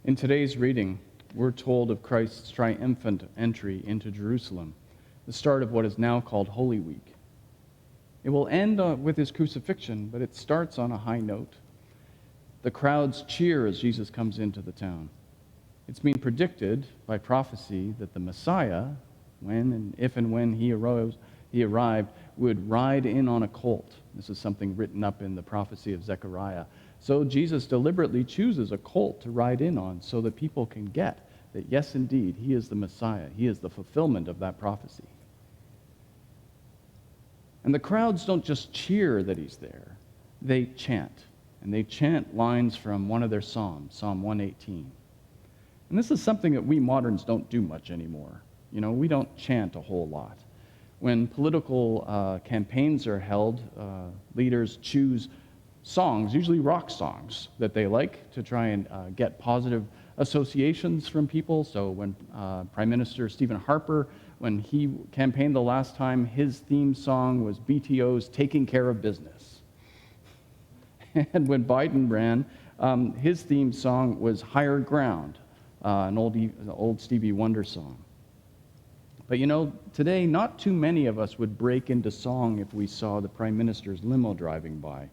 In today's reading, we're told of Christ's triumphant entry into Jerusalem, the start of what is now called Holy Week. It will end with his crucifixion, but it starts on a high note. The crowds cheer as Jesus comes into the town. It's been predicted by prophecy that the Messiah, if and when he arrived, would ride in on a colt. This is something written up in the prophecy of Zechariah. So Jesus deliberately chooses a colt to ride in on so that people can get that, yes, indeed, he is the Messiah. He is the fulfillment of that prophecy. And the crowds don't just cheer that he's there. They chant. And they chant lines from one of their psalms, Psalm 118. And this is something that we moderns don't do much anymore. We don't chant a whole lot. When political campaigns are held, leaders choose songs, usually rock songs, that they like to try and get positive associations from people. So when Prime Minister Stephen Harper, when he campaigned the last time, his theme song was BTO's Taking Care of Business. And when Biden ran, his theme song was Higher Ground, an old Stevie Wonder song. But today, not too many of us would break into song if we saw the Prime Minister's limo driving by.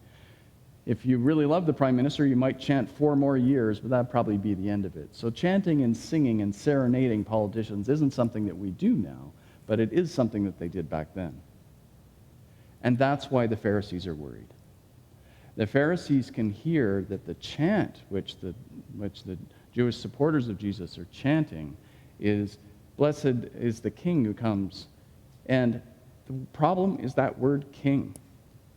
If you really love the Prime Minister, you might chant 4 more years, but that'd probably be the end of it. So chanting and singing and serenading politicians isn't something that we do now, but it is something that they did back then. And that's why the Pharisees are worried. The Pharisees can hear that the chant which the Jewish supporters of Jesus are chanting is, "Blessed is the King who comes." And the problem is that word king.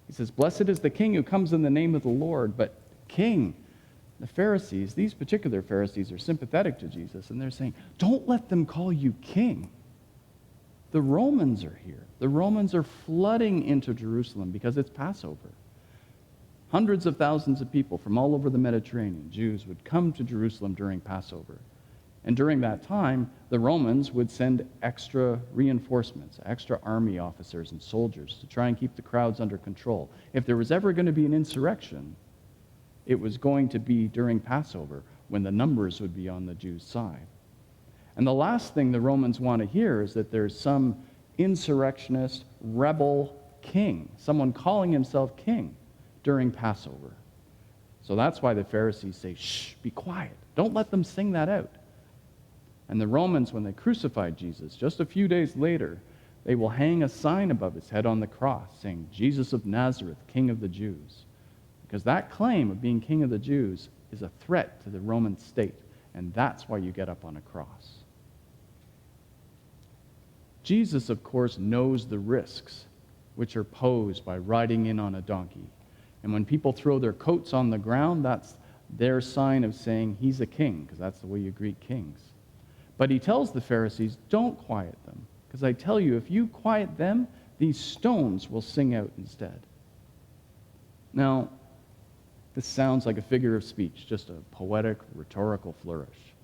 He says, "Blessed is the King who comes in the name of the Lord." But king, the Pharisees, these particular Pharisees are sympathetic to Jesus, and they're saying, don't let them call you king. The Romans are here. The Romans are flooding into Jerusalem because it's Passover. Hundreds of thousands of people from all over the Mediterranean, Jews, would come to Jerusalem during Passover. And during that time, the Romans would send extra reinforcements, extra army officers and soldiers to try and keep the crowds under control. If there was ever going to be an insurrection, it was going to be during Passover when the numbers would be on the Jews' side. And the last thing the Romans want to hear is that there's some insurrectionist, rebel king, someone calling himself king during Passover. So that's why the Pharisees say, shh, be quiet. Don't let them sing that out. And the Romans, when they crucified Jesus, just a few days later, they will hang a sign above his head on the cross saying, "Jesus of Nazareth, King of the Jews." Because that claim of being King of the Jews is a threat to the Roman state, and that's why you get up on a cross. Jesus, of course, knows the risks which are posed by riding in on a donkey. And when people throw their coats on the ground, that's their sign of saying he's a king, because that's the way you greet kings. But he tells the Pharisees, don't quiet them, because I tell you, if you quiet them, these stones will sing out instead. Now, this sounds like a figure of speech, just a poetic, rhetorical flourish.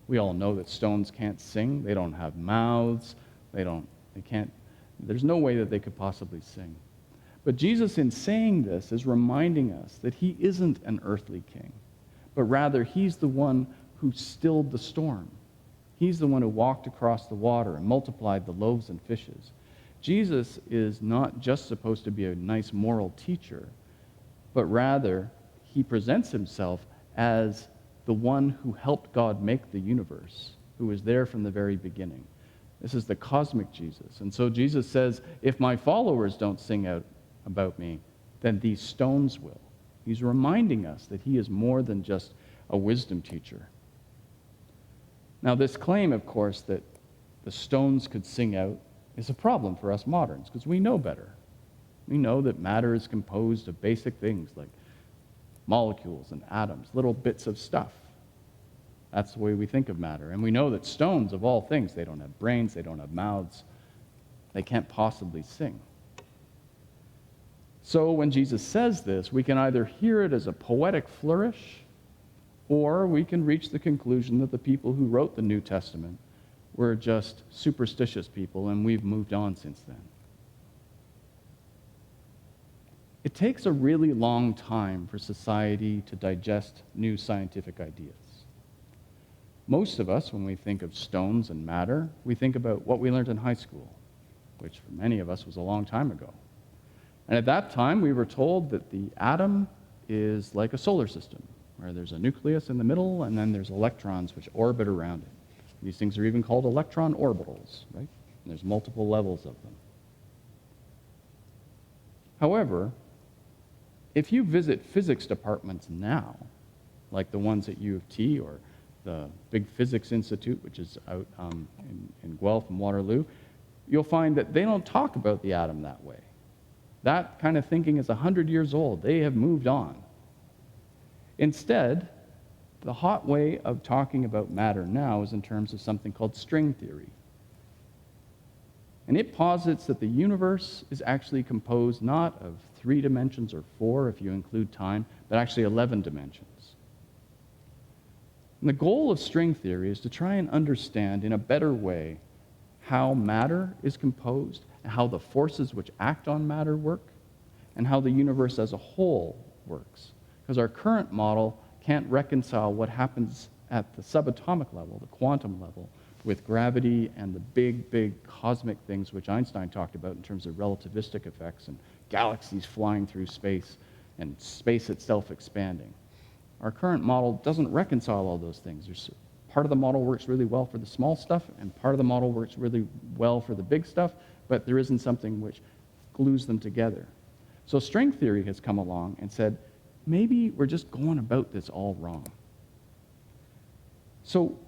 We all know that stones can't sing. They don't have mouths. There's no way that they could possibly sing. But Jesus, in saying this, is reminding us that he isn't an earthly king, but rather he's the one who stilled the storm. He's the one who walked across the water and multiplied the loaves and fishes. Jesus is not just supposed to be a nice moral teacher, but rather he presents himself as the one who helped God make the universe, who was there from the very beginning. This is the cosmic Jesus. And so Jesus says, if my followers don't sing out about me, then these stones will. He's reminding us that he is more than just a wisdom teacher. Now, this claim, of course, that the stones could sing out is a problem for us moderns, because we know better. We know that matter is composed of basic things like molecules and atoms, little bits of stuff. That's the way we think of matter. And we know that stones, of all things, they don't have brains, they don't have mouths, they can't possibly sing. So when Jesus says this, we can either hear it as a poetic flourish, or we can reach the conclusion that the people who wrote the New Testament were just superstitious people, and we've moved on since then. It takes a really long time for society to digest new scientific ideas. Most of us, when we think of stones and matter, we think about what we learned in high school, which for many of us was a long time ago. And at that time, we were told that the atom is like a solar system, where there's a nucleus in the middle, and then there's electrons which orbit around it. These things are even called electron orbitals, right? And there's multiple levels of them. However, if you visit physics departments now, like the ones at U of T or the big physics institute, which is out in Guelph and Waterloo, you'll find that they don't talk about the atom that way. That kind of thinking is 100 years old. They have moved on. Instead, the hot way of talking about matter now is in terms of something called string theory. And it posits that the universe is actually composed not of 3 dimensions or 4 if you include time, but actually 11 dimensions. And the goal of string theory is to try and understand in a better way how matter is composed, and how the forces which act on matter work, and how the universe as a whole works. Because our current model can't reconcile what happens at the subatomic level, the quantum level, with gravity and the big, big cosmic things which Einstein talked about in terms of relativistic effects and galaxies flying through space and space itself expanding. Our current model doesn't reconcile all those things. Part of the model works really well for the small stuff, and part of the model works really well for the big stuff, but there isn't something which glues them together. So string theory has come along and said, maybe we're just going about this all wrong. So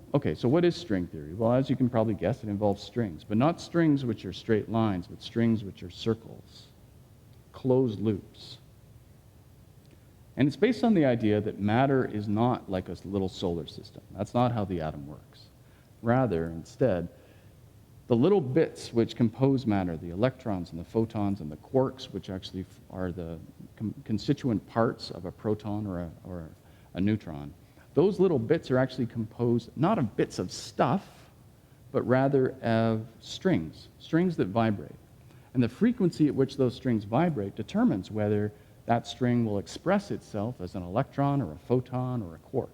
what is string theory? Well, as you can probably guess, it involves strings, but not strings which are straight lines, but strings which are circles, closed loops. And it's based on the idea that matter is not like a little solar system. That's not how the atom works. Rather, instead, the little bits which compose matter, the electrons and the photons and the quarks, which actually are the constituent parts of a proton or a neutron, those little bits are actually composed not of bits of stuff, but rather of strings that vibrate. And the frequency at which those strings vibrate determines whether that string will express itself as an electron or a photon or a quark.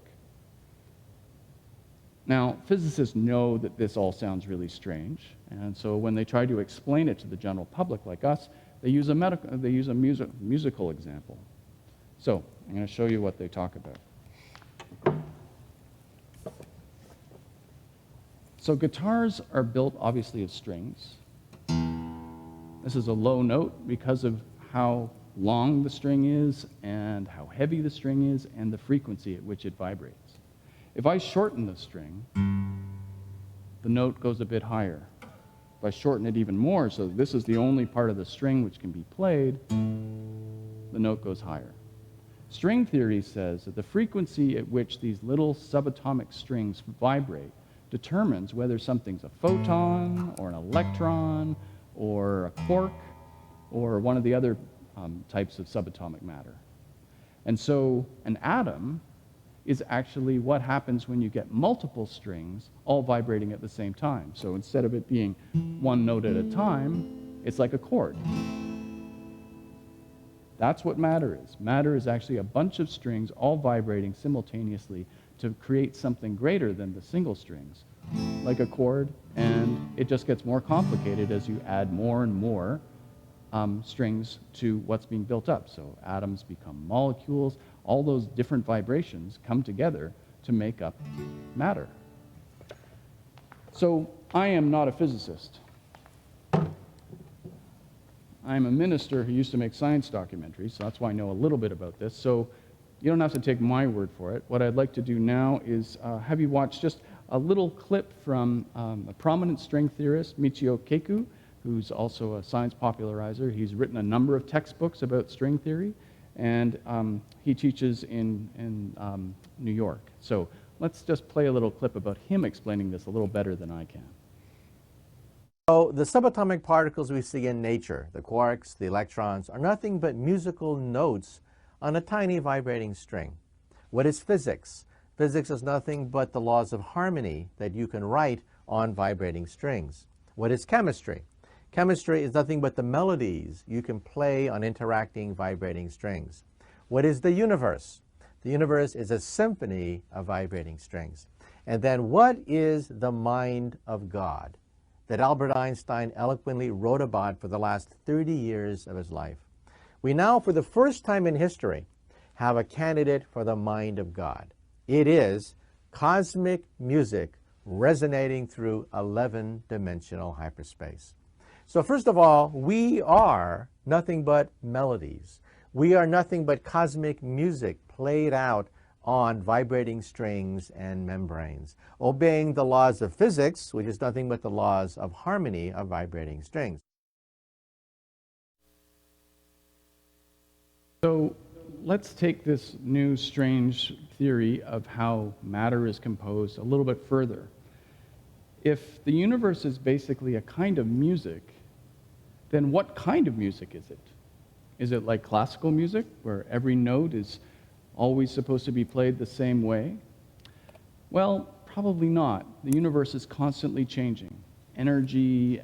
Now, physicists know that this all sounds really strange, and so when they try to explain it to the general public like us, they use a musical example. So, I'm going to show you what they talk about. So guitars are built obviously of strings. This is a low note because of how long the string is and how heavy the string is and the frequency at which it vibrates. If I shorten the string, the note goes a bit higher. If I shorten it even more, so this is the only part of the string which can be played, the note goes higher. String theory says that the frequency at which these little subatomic strings vibrate determines whether something's a photon or an electron or a quark or one of the other types of subatomic matter. And so an atom is actually what happens when you get multiple strings all vibrating at the same time. So instead of it being one note at a time, it's like a chord. That's what matter is. Matter is actually a bunch of strings all vibrating simultaneously to create something greater than the single strings, like a chord, and it just gets more complicated as you add more and more strings to what's being built up. So atoms become molecules. All those different vibrations come together to make up matter. So I am not a physicist. I'm a minister who used to make science documentaries, so that's why I know a little bit about this. So you don't have to take my word for it. What I'd like to do now is have you watch just a little clip from a prominent string theorist, Michio Kaku, who's also a science popularizer. He's written a number of textbooks about string theory, and he teaches in New York. So let's just play a little clip about him explaining this a little better than I can. So the subatomic particles we see in nature, the quarks, the electrons, are nothing but musical notes on a tiny vibrating string. What is physics? Physics is nothing but the laws of harmony that you can write on vibrating strings. What is chemistry? Chemistry is nothing but the melodies you can play on interacting vibrating strings. What is the universe? The universe is a symphony of vibrating strings. And then, what is the mind of God that Albert Einstein eloquently wrote about for the last 30 years of his life? We now, for the first time in history, have a candidate for the mind of God. It is cosmic music resonating through 11-dimensional hyperspace. So first of all, we are nothing but melodies. We are nothing but cosmic music played out on vibrating strings and membranes, obeying the laws of physics, which is nothing but the laws of harmony of vibrating strings. So let's take this new strange theory of how matter is composed a little bit further. If the universe is basically a kind of music, then what kind of music is it? Is it like classical music, where every note is always supposed to be played the same way? Well, probably not. The universe is constantly changing. Energy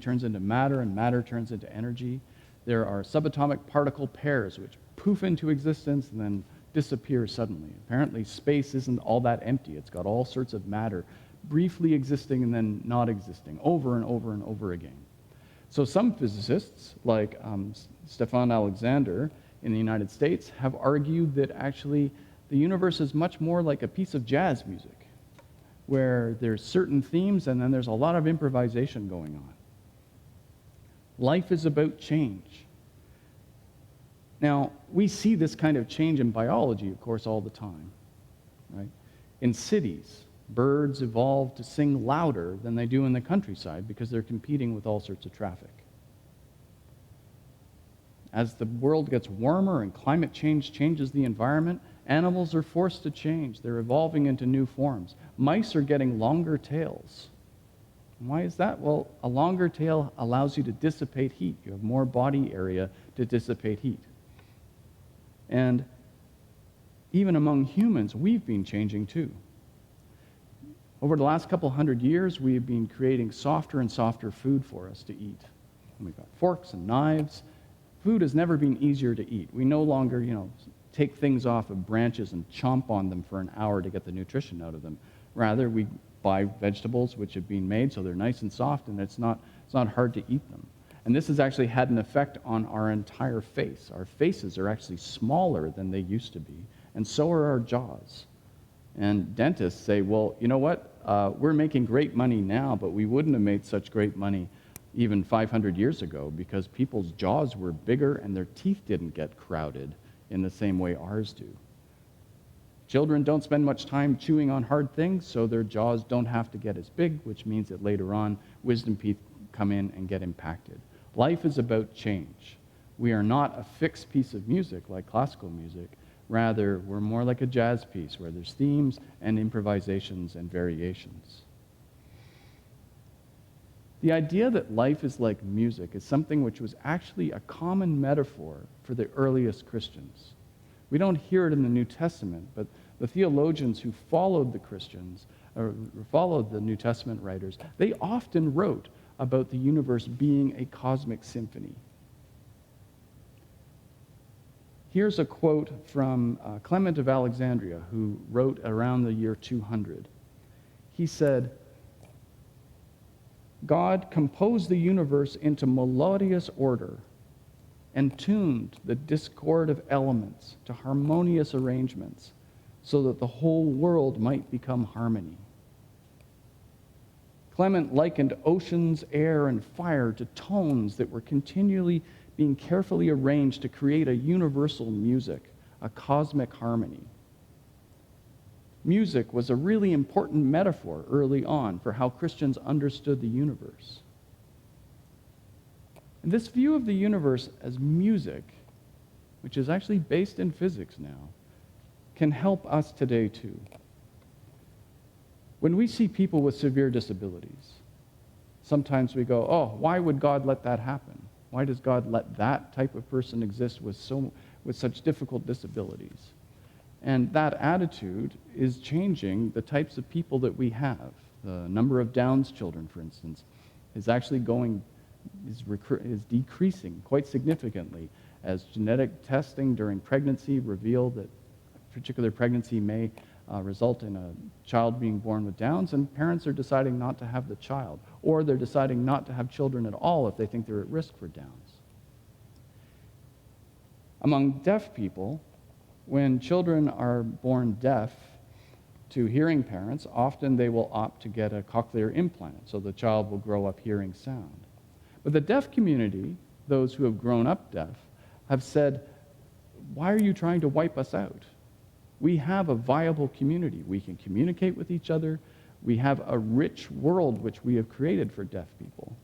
turns into matter, and matter turns into energy. There are subatomic particle pairs which poof into existence and then disappear suddenly. Apparently, space isn't all that empty. It's got all sorts of matter briefly existing and then not existing over and over and over again. So some physicists, like Stefan Alexander in the United States, have argued that actually the universe is much more like a piece of jazz music, where there's certain themes and then there's a lot of improvisation going on. Life is about change. Now, we see this kind of change in biology, of course, all the time, right? In cities, birds evolve to sing louder than they do in the countryside because they're competing with all sorts of traffic. As the world gets warmer and climate change changes the environment, animals are forced to change. They're evolving into new forms. Mice are getting longer tails. And why is that? Well, a longer tail allows you to dissipate heat. You have more body area to dissipate heat. And even among humans, we've been changing too. Over the last couple hundred years, we've been creating softer and softer food for us to eat. And we've got forks and knives. Food has never been easier to eat. We no longer, take things off of branches and chomp on them for an hour to get the nutrition out of them. Rather, we buy vegetables which have been made so they're nice and soft, and it's not hard to eat them. And this has actually had an effect on our entire face. Our faces are actually smaller than they used to be, and so are our jaws. And dentists say, well, you know what? We're making great money now, but we wouldn't have made such great money even 500 years ago because people's jaws were bigger and their teeth didn't get crowded in the same way ours do. Children don't spend much time chewing on hard things, so their jaws don't have to get as big, which means that later on, wisdom teeth come in and get impacted. Life is about change. We are not a fixed piece of music like classical music. Rather, we're more like a jazz piece where there's themes and improvisations and variations. The idea that life is like music is something which was actually a common metaphor for the earliest Christians. We don't hear it in the New Testament, but the theologians who followed the Christians, or followed the New Testament writers, they often wrote about the universe being a cosmic symphony. Here's a quote from Clement of Alexandria, who wrote around the year 200. He said, God composed the universe into melodious order and tuned the discord of elements to harmonious arrangements so that the whole world might become harmony. Clement likened oceans, air, and fire to tones that were continually being carefully arranged to create a universal music, a cosmic harmony. Music was a really important metaphor early on for how Christians understood the universe. And this view of the universe as music, which is actually based in physics now, can help us today too. When we see people with severe disabilities, sometimes we go, oh, why would God let that happen? Why does God let that type of person exist with such difficult disabilities? And that attitude is changing the types of people that we have. The number of Down's children, for instance, is actually is decreasing quite significantly as genetic testing during pregnancy revealed that a particular pregnancy may result in a child being born with Downs, and parents are deciding not to have the child, or they're deciding not to have children at all if they think they're at risk for Downs. Among deaf people, when children are born deaf to hearing parents, often they will opt to get a cochlear implant, so the child will grow up hearing sound. But the deaf community, those who have grown up deaf, have said, why are you trying to wipe us out? We have a viable community. We can communicate with each other. We have a rich world which we have created for deaf people.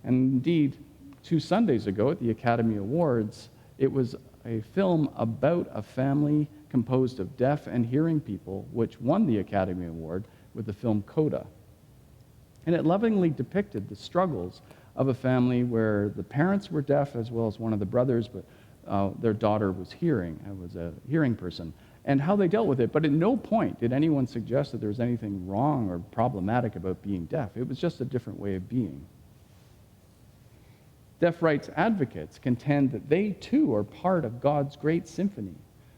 And indeed, 2 Sundays ago at the Academy Awards, it was a film about a family composed of deaf and hearing people which won the Academy Award with the film Coda. And it lovingly depicted the struggles of a family where the parents were deaf as well as one of the brothers, but their daughter was a hearing person, and how they dealt with it. But at no point did anyone suggest that there was anything wrong or problematic about being deaf. It was just a different way of being. Deaf rights advocates contend that they too are part of God's great symphony.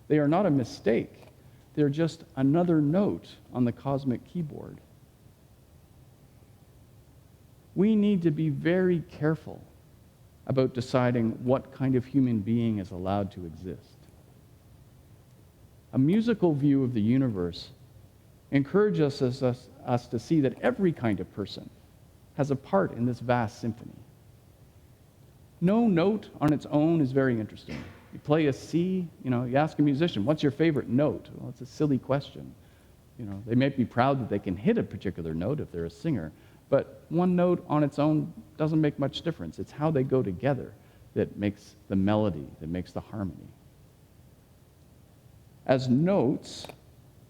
They are not a mistake. They're just another note on the cosmic keyboard. We need to be very careful about deciding what kind of human being is allowed to exist. A musical view of the universe encourages us to see that every kind of person has a part in this vast symphony. No note on its own is very interesting. You play a C, you ask a musician, what's your favorite note? Well, it's a silly question. They may be proud that they can hit a particular note if they're a singer, but one note on its own doesn't make much difference. It's how they go together that makes the melody, that makes the harmony. As notes,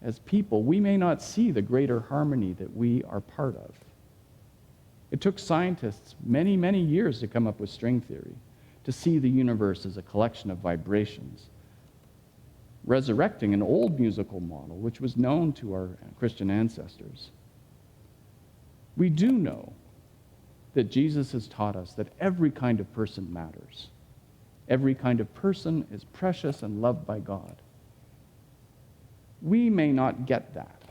as people, we may not see the greater harmony that we are part of. It took scientists many, many years to come up with string theory, to see the universe as a collection of vibrations, resurrecting an old musical model which was known to our Christian ancestors. We do know that Jesus has taught us that every kind of person matters. Every kind of person is precious and loved by God. We may not get that,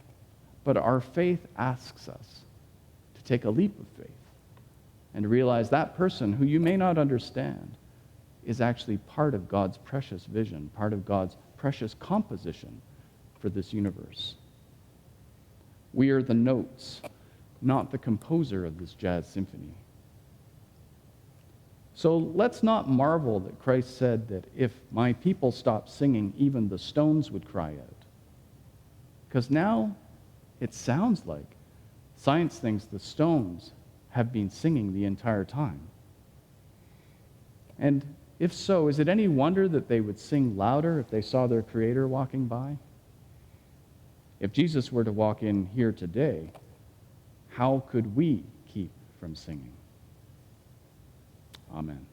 but our faith asks us to take a leap of faith and to realize that person who you may not understand is actually part of God's precious vision, part of God's precious composition for this universe. We are the notes, not the composer of this jazz symphony. So let's not marvel that Christ said that if my people stopped singing, even the stones would cry out. Because now it sounds like science thinks the stones have been singing the entire time. And if so, is it any wonder that they would sing louder if they saw their Creator walking by? If Jesus were to walk in here today, how could we keep from singing? Amen.